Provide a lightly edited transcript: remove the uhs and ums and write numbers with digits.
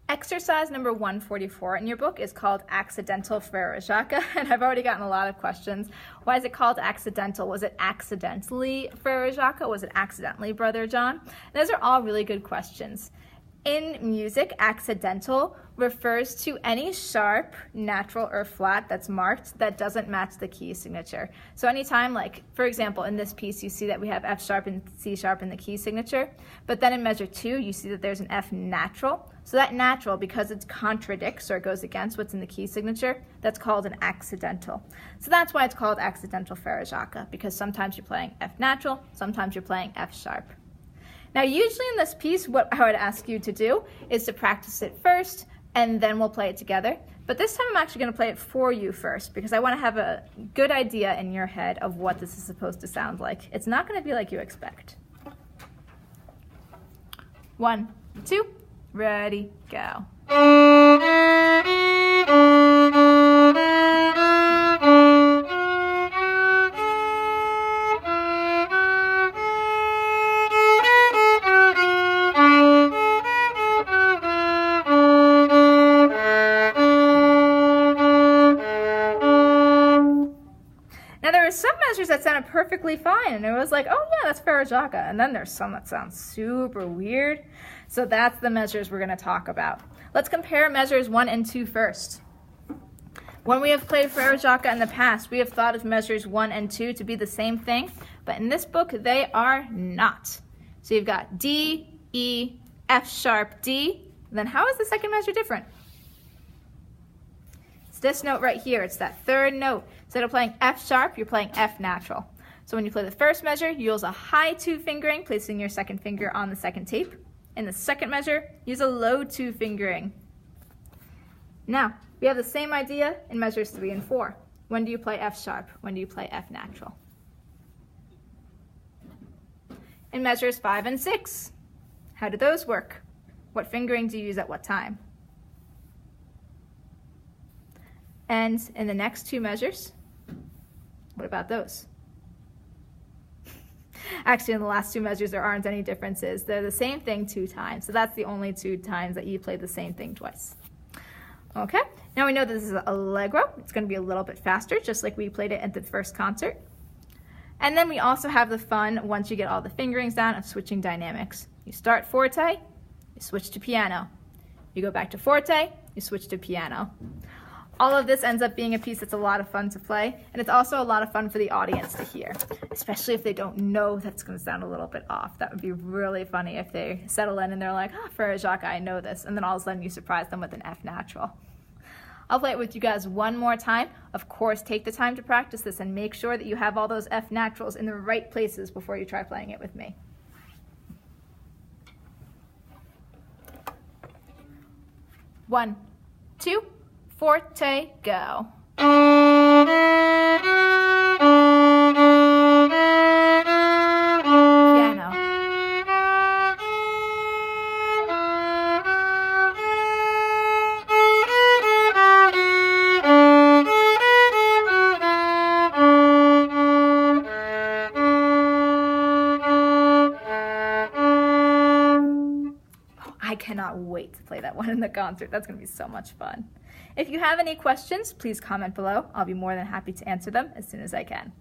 Exercise number 144 in your book is called Accidental Frère Jacques, and I've already gotten a lot of questions. Why is it called accidental? Was it accidentally Frère Jacques? Was it accidentally Brother John? And those are all really good questions. In music, accidental refers to any sharp, natural, or flat that's marked that doesn't match the key signature. So anytime, like, for example, in this piece, you see that we have F sharp and C sharp in the key signature, but then in measure 2, you see that there's an F natural. So that natural, because it contradicts or goes against what's in the key signature, that's called an accidental. So that's why it's called accidental Frère Jacques, because sometimes you're playing F natural, sometimes you're playing F sharp. Now, usually in this piece, what I would ask you to do is to practice it first, and then we'll play it together. But this time I'm actually going to play it for you first, because I want to have a good idea in your head of what this is supposed to sound like. It's not going to be like you expect. 1, 2, ready, go. Now there were some measures that sounded perfectly fine, and it was like, oh yeah, that's Frère Jacques. And then there's some that sound super weird. So that's the measures we're going to talk about. Let's compare measures 1 and 2 first. When we have played Frère Jacques in the past, we have thought of measures 1 and 2 to be the same thing, but in this book, they are not. So you've got D, E, F sharp, D. Then how is the second measure different? It's this note right here. It's that third note. Instead of playing F sharp, you're playing F natural. So when you play the first measure, you use a high 2 fingering, placing your second finger on the second tape. In the second measure, use a low 2 fingering. Now, we have the same idea in measures 3 and 4. When do you play F sharp? When do you play F natural? In measures 5 and 6, how do those work? What fingering do you use at what time? And in the next 2 measures, what about those? Actually, in the last 2 measures, there aren't any differences. They're the same thing 2 times. So that's the only 2 times that you play the same thing twice. Okay, now we know that this is allegro. It's going to be a little bit faster, just like we played it at the first concert. And then we also have the fun, once you get all the fingerings down, of switching dynamics. You start forte, you switch to piano. You go back to forte, you switch to piano. All of this ends up being a piece that's a lot of fun to play, and it's also a lot of fun for the audience to hear, especially if they don't know that's going to sound a little bit off. That would be really funny if they settle in and they're like, oh, Frère Jacques, I know this, and then all of a sudden you surprise them with an F natural. I'll play it with you guys one more time. Of course, take the time to practice this and make sure that you have all those F naturals in the right places before you try playing it with me. 1, 2, forte, go. Piano. I cannot wait to play that one in the concert. That's going to be so much fun. If you have any questions, please comment below. I'll be more than happy to answer them as soon as I can.